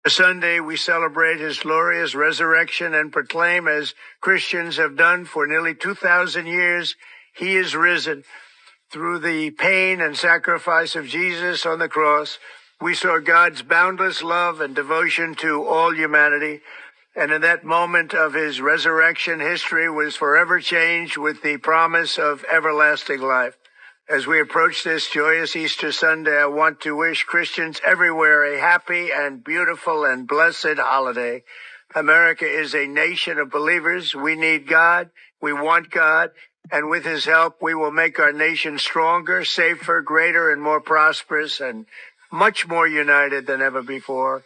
Sunday, we celebrate his glorious resurrection and proclaim, as Christians have done for nearly 2,000 years, he is risen. Through the pain and sacrifice of Jesus on the cross, we saw God's boundless love and devotion to all humanity. And in that moment of his resurrection, history was forever changed with the promise of everlasting life. As we approach this joyous Easter Sunday, I want to wish Christians everywhere a happy and beautiful and blessed holiday. America is a nation of believers. We need God. We want God. And with his help, we will make our nation stronger, safer, greater, and more prosperous, and much more united than ever before.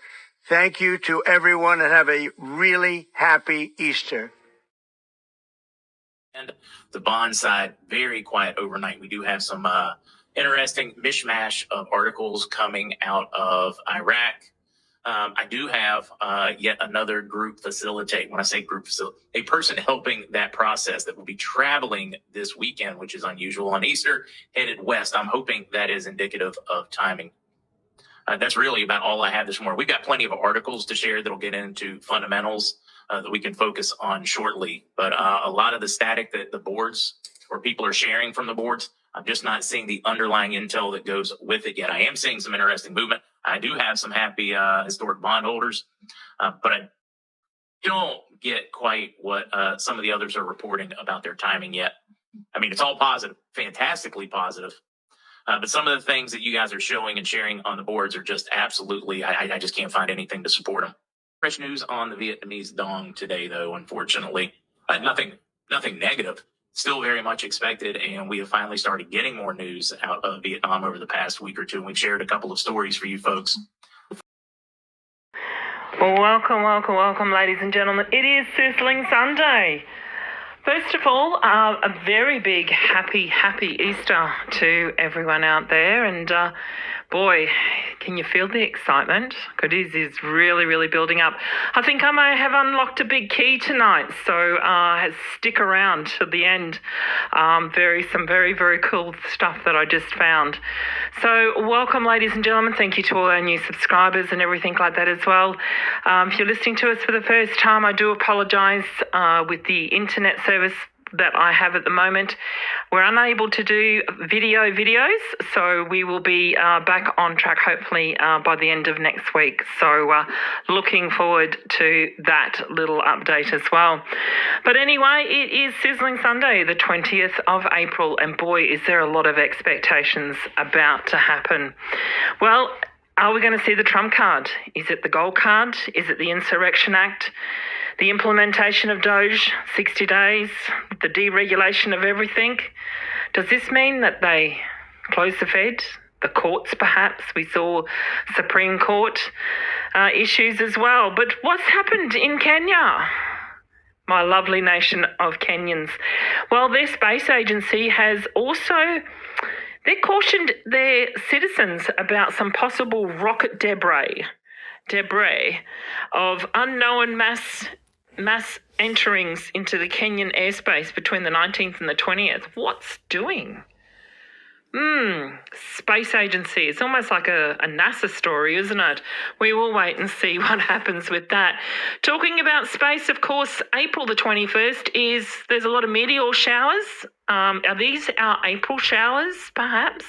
Thank you to everyone, and have a really happy Easter. And the bond side, very quiet overnight. We do have some interesting mishmash of articles coming out of Iraq. I do have yet another group facilitate. When I say group facilitate, a person helping that process that will be traveling this weekend, which is unusual on Easter, headed west. I'm hoping that is indicative of timing. That's really about all I have this morning. We've got plenty of articles to share that'll get into fundamentals that we can focus on shortly. But a lot of the static that the boards or people are sharing from the boards, I'm just not seeing the underlying intel that goes with it yet. I am seeing some interesting movement. I do have some happy historic bondholders, but I don't get quite what some of the others are reporting about their timing yet. I mean, it's all positive, fantastically positive. But some of the things that you guys are showing and sharing on the boards are just absolutely, I just can't find anything to support them. Fresh news on the Vietnamese dong today, though, unfortunately. Nothing negative. Still very much expected, and we have finally started getting more news out of Vietnam over the past week or two, and we've shared a couple of stories for you folks. Well, welcome, ladies and gentlemen. It is Sizzling Sunday. First of all, a very big happy Easter to everyone out there. And boy, can you feel the excitement? It is really building up. I think I may have unlocked a big key tonight, so stick around to the end. Some very cool stuff that I just found. So welcome, ladies and gentlemen. Thank you to all our new subscribers and everything like that as well. If you're listening to us for the first time, I do apologise with the internet service that I have at the moment. We're unable to do videos, so we will be back on track hopefully by the end of next week. So looking forward to that little update as well. But anyway, it is Sizzling Sunday, the 20th of April, and boy, is there a lot of expectations about to happen. Well, are we going to see the Trump card? Is it the gold card? Is it the Insurrection Act? The implementation of Doge, 60 days, the deregulation of everything. Does this mean that they close the Fed? The courts, perhaps? We saw Supreme Court issues as well. But what's happened in Kenya? My lovely nation of Kenyans. Well, their space agency has also... They cautioned their citizens about some possible rocket debris of unknown mass enterings into the Kenyan airspace between the 19th and the 20th. What's doing? Space agency. It's almost like a NASA story, isn't it? We will wait and see what happens with that. Talking about space, of course, April the 21st there's a lot of meteor showers. Are these our April showers, perhaps?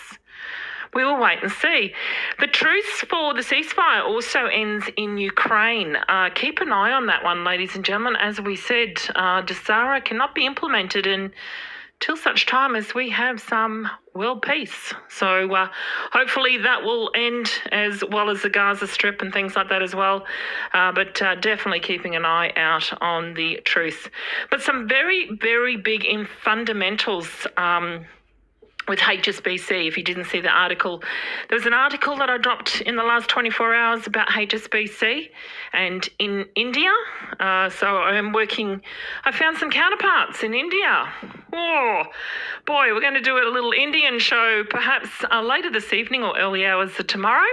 We will wait and see. The truce for the ceasefire also ends in Ukraine. Keep an eye on that one, ladies and gentlemen. As we said, Gesara cannot be implemented until such time as we have some world peace. So hopefully that will end, as well as the Gaza Strip and things like that as well. But definitely keeping an eye out on the truce. But some very big in fundamentals with HSBC. If you didn't see the article, there was an article that I dropped in the last 24 hours about HSBC and in India. So I found some counterparts in India. Oh, boy, we're going to do a little Indian show perhaps later this evening or early hours of tomorrow.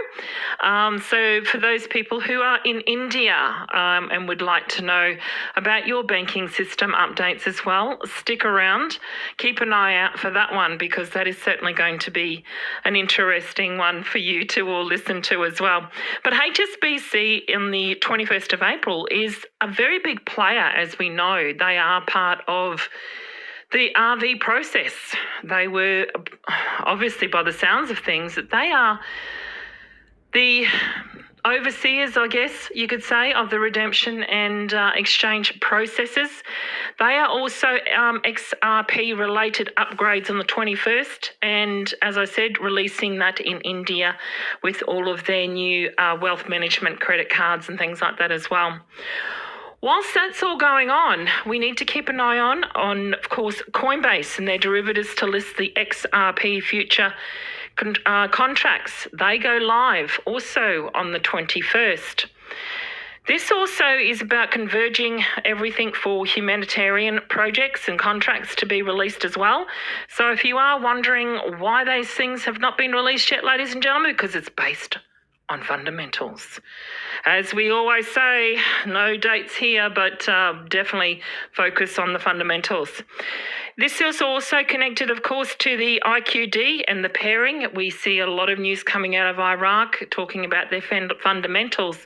So for those people who are in India and would like to know about your banking system updates as well, stick around. Keep an eye out for that one, because they that is certainly going to be an interesting one for you to all listen to as well. But HSBC in the 21st of April is a very big player, as we know. They are part of the RV process. They were, obviously by the sounds of things, that they are the overseers, I guess you could say, of the redemption and exchange processes. They are also XRP related upgrades on the 21st, and as I said, releasing that in India with all of their new wealth management credit cards and things like that as well. Whilst that's all going on, we need to keep an eye on, of course, Coinbase and their derivatives to list the XRP future contracts. They go live also on the 21st. This also is about converging everything for humanitarian projects and contracts to be released as well. So if you are wondering why those things have not been released yet, ladies and gentlemen, because it's based on fundamentals. As we always say, no dates here, but definitely focus on the fundamentals. This is also connected, of course, to the IQD and the pairing. We see a lot of news coming out of Iraq talking about their fundamentals.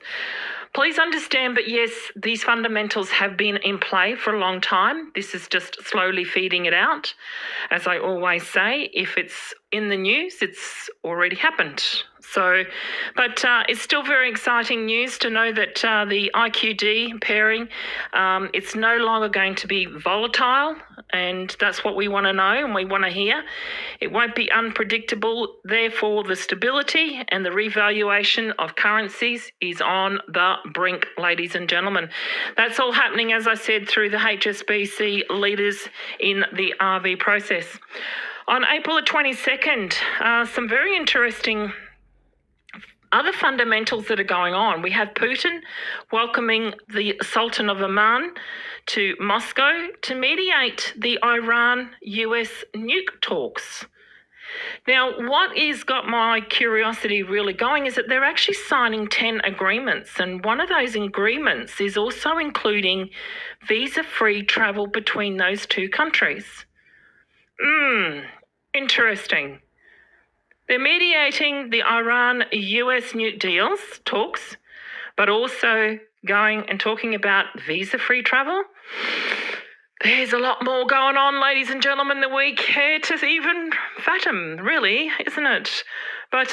Please understand, but yes, these fundamentals have been in play for a long time. This is just slowly feeding it out. As I always say, if it's in the news, it's already happened. So, but it's still very exciting news to know that the IQD pairing, it's no longer going to be volatile, and that's what we want to know and we want to hear. It won't be unpredictable. Therefore, the stability and the revaluation of currencies is on the brink, ladies and gentlemen. That's all happening, as I said, through the HSBC leaders in the RV process. On April the 22nd, some very interesting other fundamentals that are going on. We have Putin welcoming the Sultan of Oman to Moscow to mediate the Iran-US nuke talks. Now, what has got my curiosity really going is that they're actually signing 10 agreements, and one of those agreements is also including visa-free travel between those two countries. Interesting. They're mediating the Iran-US nuke deals, talks, but also going and talking about visa-free travel. There's a lot more going on, ladies and gentlemen, than we care to even fathom, really, isn't it? But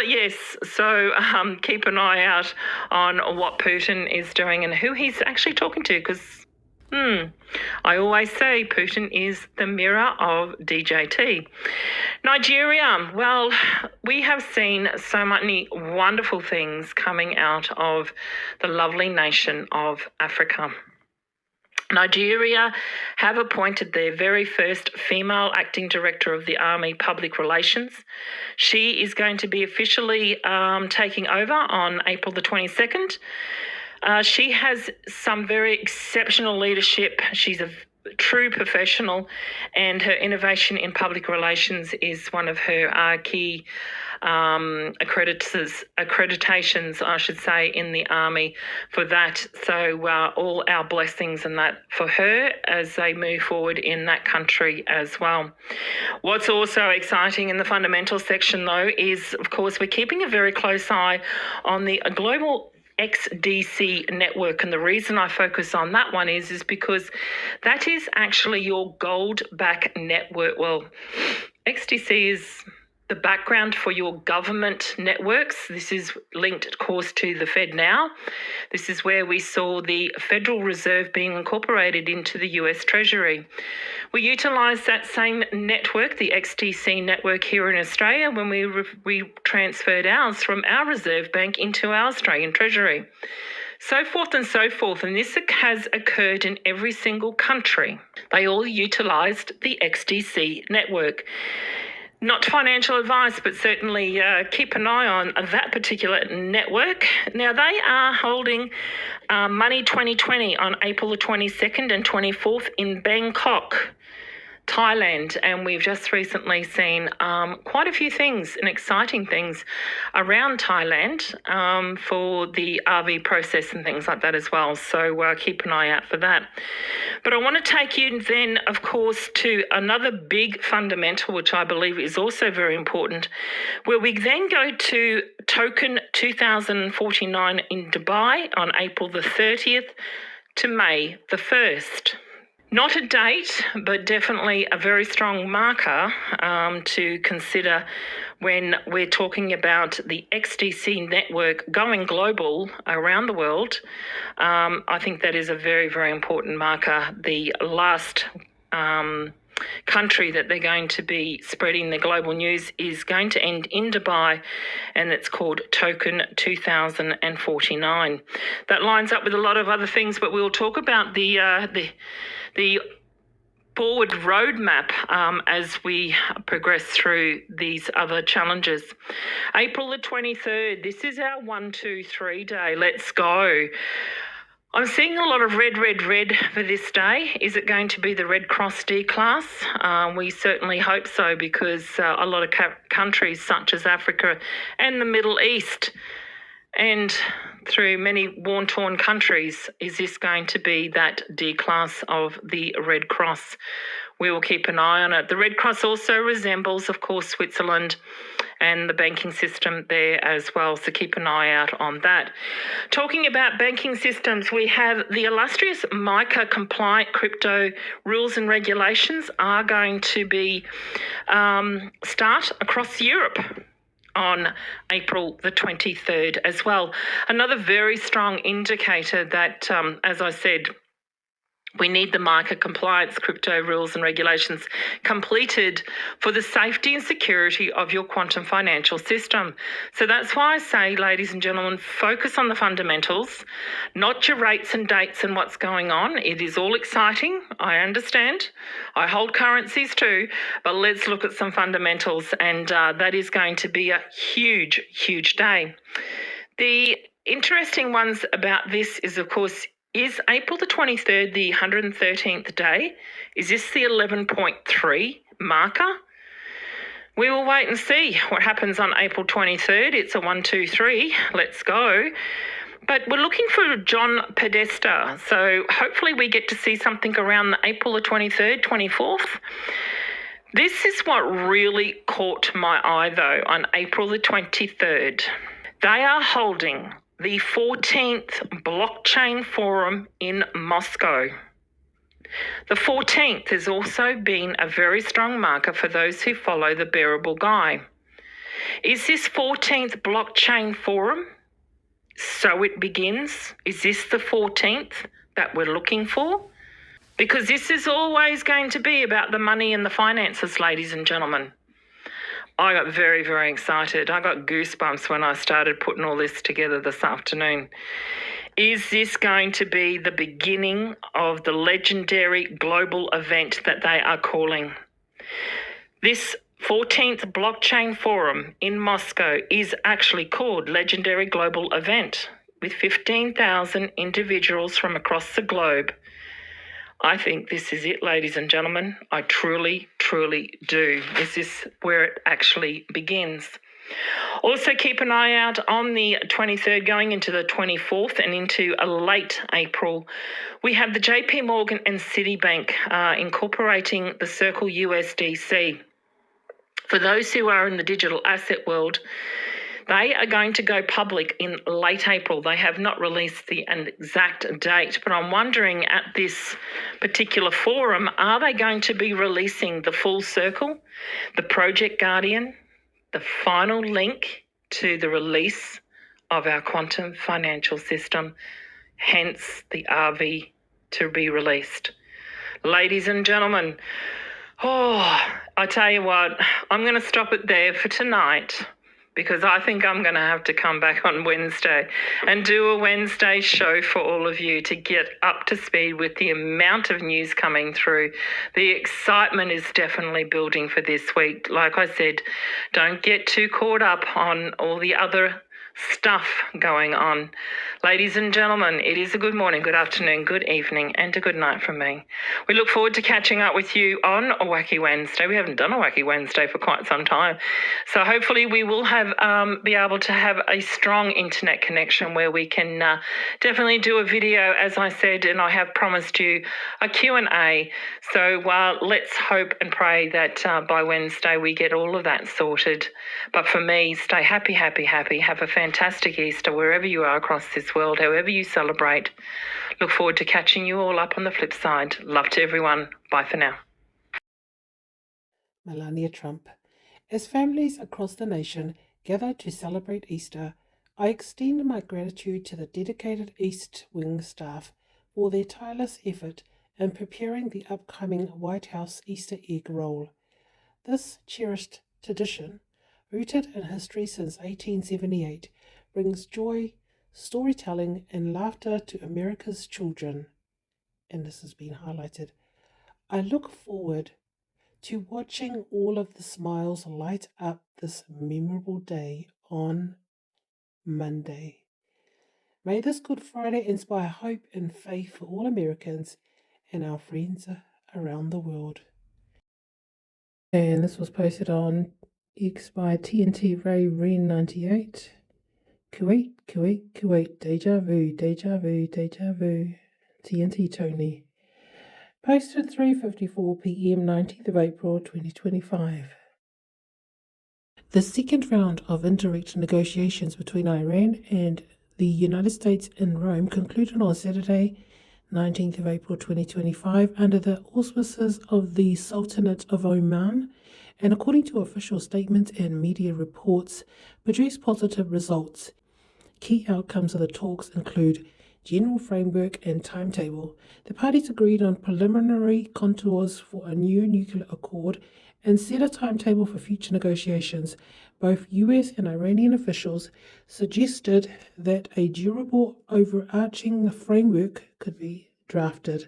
yes, so keep an eye out on what Putin is doing and who he's actually talking to, because I always say Putin is the mirror of DJT. Nigeria, well, we have seen so many wonderful things coming out of the lovely nation of Africa. Nigeria have appointed their very first female acting director of the Army Public Relations. She is going to be officially taking over on April the 22nd. She has some very exceptional leadership. She's a true professional, and her innovation in public relations is one of her key accreditations, I should say, in the Army for that. So all our blessings and that for her as they move forward in that country as well. What's also exciting in the fundamental section, though, is, of course, we're keeping a very close eye on the global XDC network, and the reason I focus on that one is because that is actually your gold back network. Well, XDC is the background for your government networks. This is linked, of course, to the Fed now. This is where we saw the Federal Reserve being incorporated into the US Treasury. We utilised that same network, the XDC network, here in Australia when we transferred ours from our Reserve Bank into our Australian Treasury. So forth and so forth, and this has occurred in every single country. They all utilised the XDC network. Not financial advice, but certainly keep an eye on that particular network. Now, they are holding Money 2020 on April the 22nd and 24th in Bangkok, Thailand, and we've just recently seen quite a few things and exciting things around Thailand for the RV process and things like that as well. So keep an eye out for that. But I want to take you then, of course, to another big fundamental, which I believe is also very important, where we then go to token 2049 in Dubai on April the 30th to May the 1st. Not a date, but definitely a very strong marker to consider when we're talking about the XDC network going global around the world. I think that is a very, very important marker. The last country that they're going to be spreading the global news is going to end in Dubai, and it's called Token 2049. That lines up with a lot of other things, but we'll talk about the forward roadmap as we progress through these other challenges. April the 23rd, this is our 1, 2, 3 day. Let's go. I'm seeing a lot of red for this day. Is it going to be the Red Cross D class? We certainly hope so, because a lot of countries such as Africa and the Middle East and through many war-torn countries, is this going to be that D class of the Red Cross? We will keep an eye on it. The Red Cross also resembles, of course, Switzerland and the banking system there as well, so keep an eye out on that. Talking about banking systems, we have the illustrious MiCA compliant crypto rules and regulations are going to be start across Europe on April the 23rd as well. Another very strong indicator that, as I said, we need the MiCA compliance crypto rules and regulations completed for the safety and security of your quantum financial system. So that's why I say, ladies and gentlemen, focus on the fundamentals, not your rates and dates and what's going on. It is all exciting. I understand. I hold currencies too, but let's look at some fundamentals, and that is going to be a huge, huge day. The interesting ones about this is, of course, is April the 23rd the 113th day? Is this the 11.3 marker? We will wait and see what happens on April 23rd. It's a 1, 2, 3. Let's go. But we're looking for John Podesta. So hopefully we get to see something around the April the 23rd, 24th. This is what really caught my eye, though, on April the 23rd. They are holding the 14th Blockchain Forum in Moscow. The 14th has also been a very strong marker for those who follow the Bearable Guy. Is this 14th Blockchain Forum? So it begins. Is this the 14th that we're looking for? Because this is always going to be about the money and the finances, ladies and gentlemen. I got very, very excited. I got goosebumps when I started putting all this together this afternoon. Is this going to be the beginning of the legendary global event that they are calling? This 14th Blockchain Forum in Moscow is actually called Legendary Global Event, with 15,000 individuals from across the globe. I think this is it, ladies and gentlemen. I truly, truly do. Is this where it actually begins? Also keep an eye out on the 23rd going into the 24th and into a late April. We have the JP Morgan and Citibank incorporating the Circle USDC. For those who are in the digital asset world, they are going to go public in late April. They have not released an exact date, but I'm wondering at this particular forum, are they going to be releasing the full circle, the Project Guardian, the final link to the release of our quantum financial system, hence the RV to be released? Ladies and gentlemen, I tell you what, I'm going to stop it there for tonight, because I think I'm going to have to come back on Wednesday and do a Wednesday show for all of you to get up to speed with the amount of news coming through. The excitement is definitely building for this week. Like I said, don't get too caught up on all the other stuff going on. Ladies and gentlemen, it is a good morning, good afternoon, good evening, and a good night from me. We look forward to catching up with you on a Wacky Wednesday. We haven't done a Wacky Wednesday for quite some time. So hopefully we will have be able to have a strong internet connection where we can definitely do a video, as I said, and I have promised you a Q&A. So let's hope and pray that by Wednesday we get all of that sorted. But for me, stay happy, happy, happy. Have a fantastic Easter wherever you are across this world, however you celebrate. Look forward to catching you all up on the flip side. Love to everyone. Bye for now. Melania Trump. As families across the nation gather to celebrate Easter, I extend my gratitude to the dedicated East Wing staff for their tireless effort in preparing the upcoming White House Easter egg roll. This cherished tradition, rooted in history since 1878, brings joy, storytelling, and laughter to America's children. And this has been highlighted. I look forward to watching all of the smiles light up this memorable day on Monday. May this Good Friday inspire hope and faith for all Americans and our friends around the world. And this was posted on X by TNT Ray Ren 98. Kuwait, Kuwait, Kuwait, Deja vu, Deja vu, Deja vu. TNT Tony. Posted 3:54 p.m. 19th of April 2025. The second round of indirect negotiations between Iran and the United States in Rome concluded on Saturday, 19th of April 2025, under the auspices of the Sultanate of Oman, and according to official statements and media reports, produced positive results. Key outcomes of the talks include general framework and timetable. The parties agreed on preliminary contours for a new nuclear accord and set a timetable for future negotiations. Both US and Iranian officials suggested that a durable overarching framework could be drafted.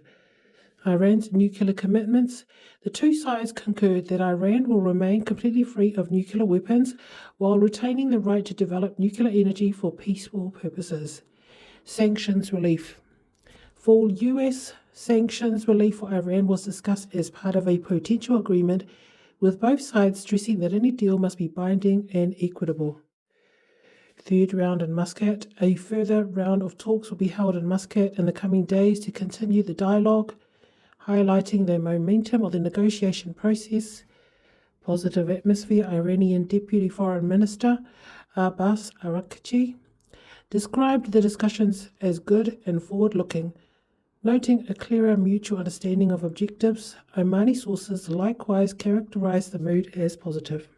Iran's nuclear commitments. The two sides concurred that Iran will remain completely free of nuclear weapons while retaining the right to develop nuclear energy for peaceful purposes. Sanctions relief. Full US sanctions relief for Iran was discussed as part of a potential agreement, with both sides stressing that any deal must be binding and equitable. Third round in Muscat. A further round of talks will be held in Muscat in the coming days to continue the dialogue, highlighting the momentum of the negotiation process. Positive atmosphere. Iranian Deputy Foreign Minister Abbas Araqchi described the discussions as good and forward-looking, noting a clearer mutual understanding of objectives. Omani sources likewise characterized the mood as positive.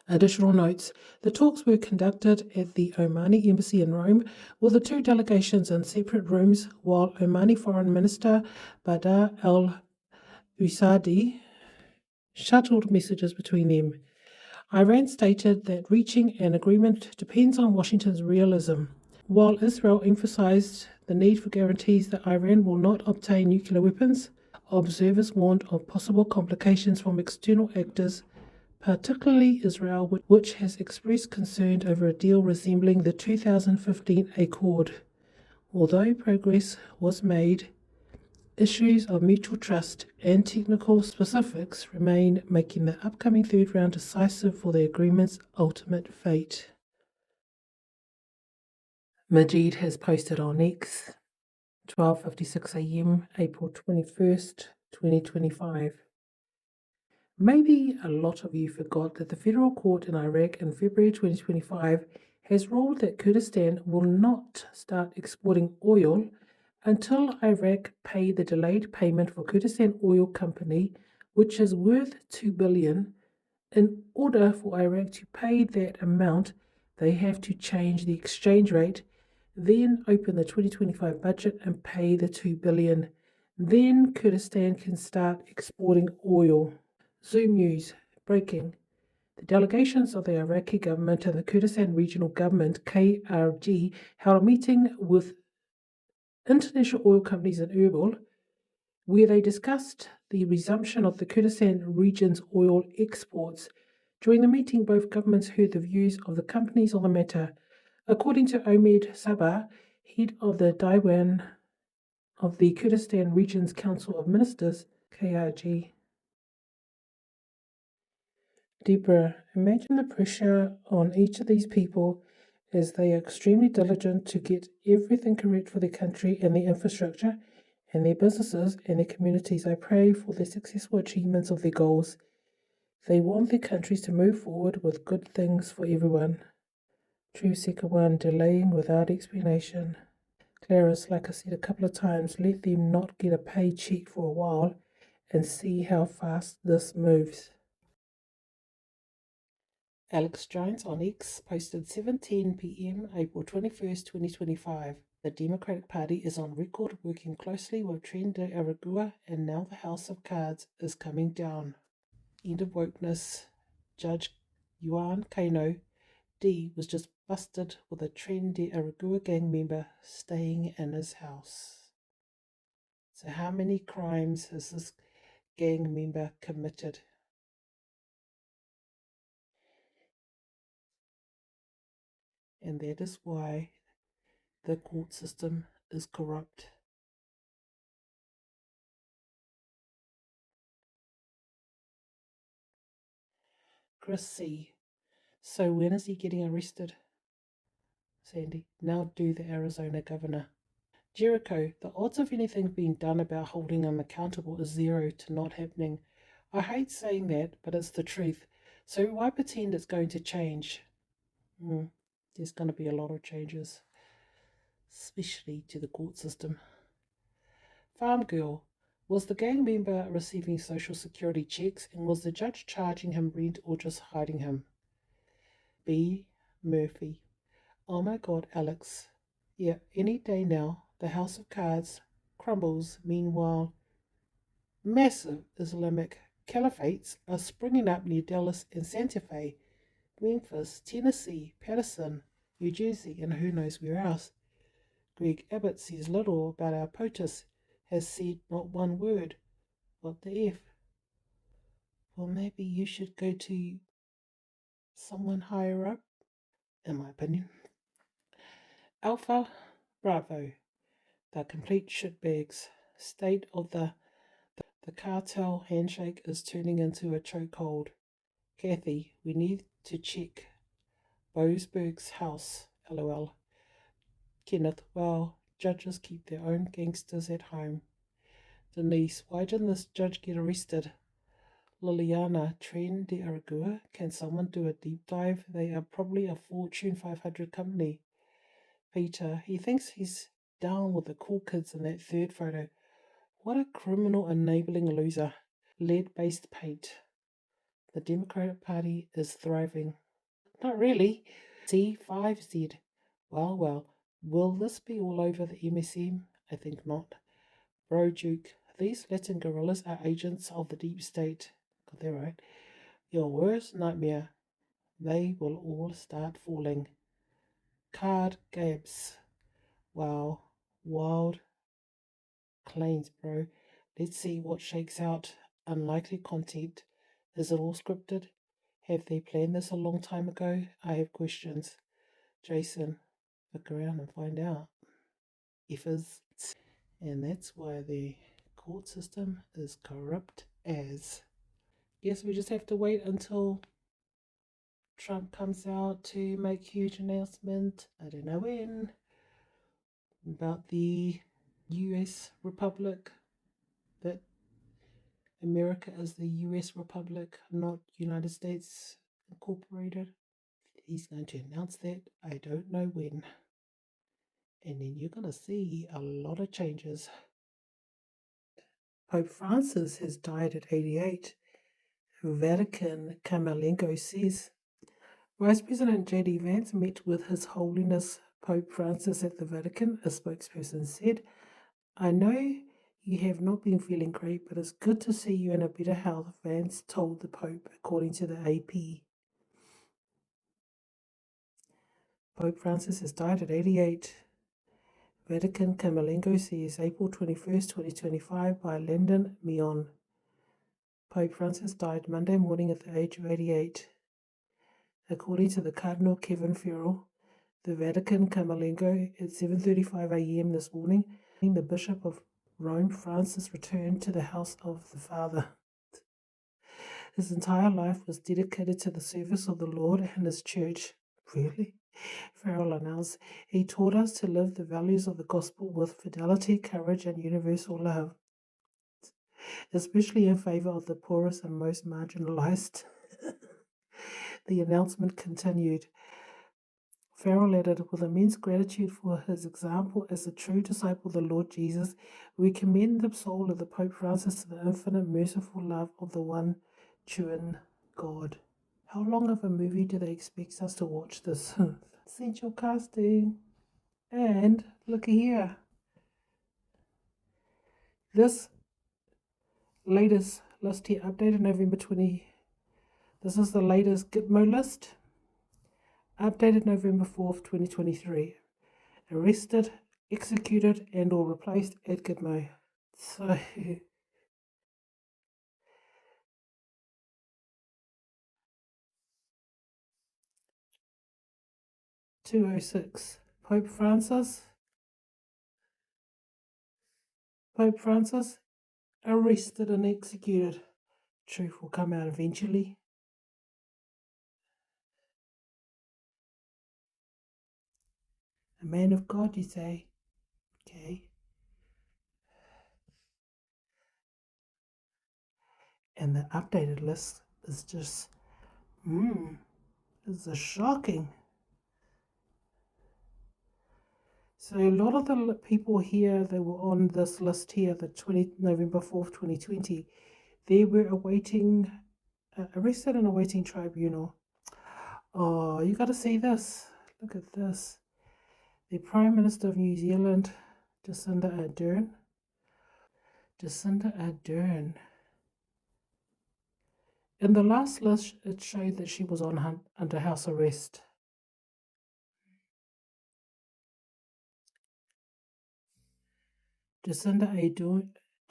Additional notes. The talks were conducted at the Omani Embassy in Rome, with the two delegations in separate rooms, while Omani Foreign Minister Badr al-Usadi shuttled messages between them. Iran stated that reaching an agreement depends on Washington's realism, while Israel emphasized the need for guarantees that Iran will not obtain nuclear weapons. Observers warned of possible complications from external actors, particularly Israel, which has expressed concern over a deal resembling the 2015 Accord. Although progress was made, issues of mutual trust and technical specifics remain, making the upcoming third round decisive for the agreement's ultimate fate. Majid has posted on X, 12:56 a.m., April 21st, 2025. Maybe a lot of you forgot that the federal court in Iraq in February 2025 has ruled that Kurdistan will not start exporting oil until Iraq pay the delayed payment for Kurdistan Oil Company, which is worth $2 billion. In order for Iraq to pay that amount, they have to change the exchange rate, then open the 2025 budget and pay the $2 billion. Then Kurdistan can start exporting oil. Zoom News, breaking. The delegations of the Iraqi government and the Kurdistan Regional Government, KRG, held a meeting with international oil companies in Erbil, where they discussed the resumption of the Kurdistan region's oil exports. During the meeting, both governments heard the views of the companies on the matter. According to Omid Sabah, head of the Diwan of the Kurdistan Region's Council of Ministers, KRG. Deborah, imagine the pressure on each of these people as they are extremely diligent to get everything correct for their country and their infrastructure and their businesses and their communities. I pray for the successful achievements of their goals. They want their countries to move forward with good things for everyone. True Sekawan, delaying without explanation. Clarice, like I said a couple of times, let them not get a paycheck for a while and see how fast this moves. Alex Jones on X posted 7:10 p.m. April 21st, 2025. The Democratic Party is on record working closely with Tren de Aragua, and now the House of Cards is coming down. End of wokeness. Judge Yuan Kano D was just busted with a Tren de Aragua gang member staying in his house. So how many crimes has this gang member committed? And that is why the court system is corrupt. Chris C. So when is he getting arrested? Sandy. Now do the Arizona governor. Jericho. The odds of anything being done about holding him accountable is 0 to not happening. I hate saying that, but it's the truth. So why pretend it's going to change? There's going to be a lot of changes, especially to the court system. Farm girl. Was the gang member receiving social security checks, and was the judge charging him rent or just hiding him? B. Murphy. Oh my God, Alex. Yeah, any day now, the House of Cards crumbles. Meanwhile, massive Islamic caliphates are springing up near Dallas and Santa Fe, Memphis, Tennessee, Patterson, New Jersey, and who knows where else. Greg Abbott says little about our POTUS, has said not one word. What the F? Well, maybe you should go to someone higher up, in my opinion. Alpha Bravo, the complete shitbags. State of the cartel handshake is turning into a chokehold. Kathy, we need to check Boasberg's house. LOL. Kenneth, well, judges keep their own gangsters at home. Denise, why didn't this judge get arrested? Liliana, Tren de Aragua, can someone do a deep dive? They are probably a Fortune 500 company. Peter, he thinks he's down with the cool kids in that third photo. What a criminal enabling loser. Lead-based paint. The Democratic Party is thriving. Not really. C5Z. Well, will this be all over the MSM? I think not. Bro Duke, these Latin gorillas are agents of the deep state. Got that right. Your worst nightmare. They will all start falling. Card Gabs. Wow. Wild claims, bro. Let's see what shakes out. Unlikely content. Is it all scripted? Have they planned this a long time ago? I have questions. Jason, look around and find out. If is, and that's why the court system is corrupt as. Guess we just have to wait until Trump comes out to make huge announcement. I don't know when. About the US Republic, that America is the US Republic, not United States Incorporated. He's going to announce that. I don't know when. And then you're going to see a lot of changes. Pope Francis has died at 88. Vatican Camerlengo says. Vice President J.D. Vance met with His Holiness Pope Francis at the Vatican, a spokesperson said. I know you have not been feeling great, but it's good to see you in a better health, Vance told the Pope, according to the AP. Pope Francis has died at 88. Vatican Camerlengo says April 21st, 2025 by Lyndon Mion. Pope Francis died Monday morning at the age of 88. According to the Cardinal Kevin Farrell, the Vatican Camerlengo at 7:35 a.m. this morning. The Bishop of Rome, Francis, returned to the house of the Father. His entire life was dedicated to the service of the Lord and His church. Really? Farrell announced, he taught us to live the values of the gospel with fidelity, courage, and universal love, especially in favor of the poorest and most marginalized. The announcement continued. Farrell added, with immense gratitude for his example as a true disciple of the Lord Jesus, we commend the soul of the Pope Francis to the infinite merciful love of the one true God. How long of a movie do they expect us to watch this? Essential casting. And look here. This latest list here, updated November 20. This is the latest Gitmo list. Updated November 4th, 2023. Arrested, executed, and or replaced at Gitmo. So... 206. Pope Francis, arrested and executed. Truth will come out eventually. A man of God, you say? Okay. And the updated list is just, it's shocking. So a lot of the people here that were on this list here, the November 4th, 2020, they were awaiting, arrested and awaiting tribunal. Oh, you got to see this. Look at this. The Prime Minister of New Zealand, Jacinda Ardern. In the last list, it showed that she was under house arrest. Jacinda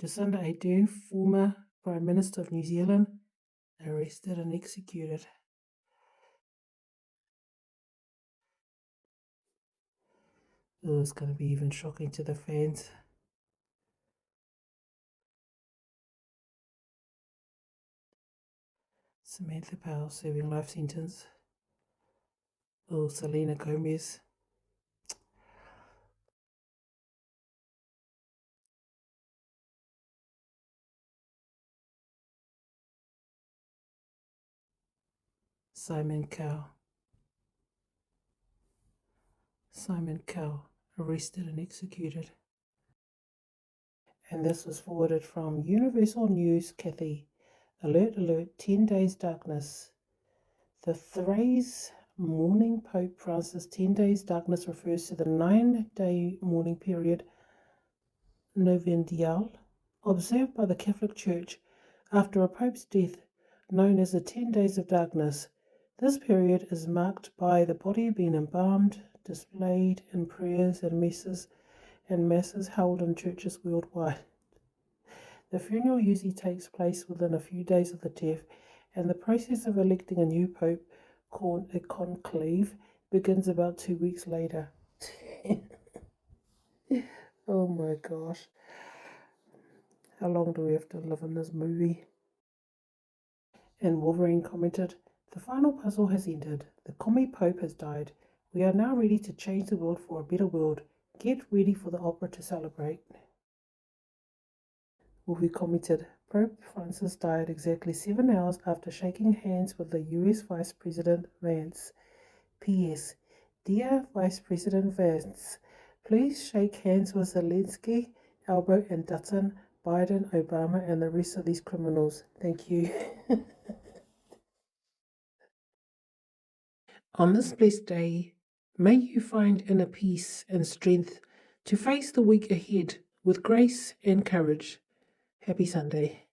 Ardern, former Prime Minister of New Zealand, arrested and executed. Oh, it's going to be even shocking to the fans. Samantha Powell serving life sentence. Oh, Selena Gomez. Simon Cowell, arrested and executed. And this was forwarded from Universal News, Kathy. Alert, 10 days darkness. The phrase mourning Pope Francis 10 days darkness refers to the 9-day mourning period, Novendial, observed by the Catholic Church after a Pope's death, known as the 10 days of darkness. This period is marked by the body being embalmed, displayed in prayers and masses held in churches worldwide. The funeral usually takes place within a few days of the death, and the process of electing a new pope, called a conclave, begins about 2 weeks later. Oh my gosh. How long do we have to live in this movie? And Wolverine commented, the final puzzle has ended. The commie pope has died. We are now ready to change the world for a better world. Get ready for the opera to celebrate. Wolverine commented, Pope Francis died exactly 7 hours after shaking hands with the US Vice President Vance. P.S. Dear Vice President Vance, please shake hands with Zelensky, Albert and Dutton, Biden, Obama, and the rest of these criminals. Thank you. On this blessed day, may you find inner peace and strength to face the week ahead with grace and courage. Happy Sunday.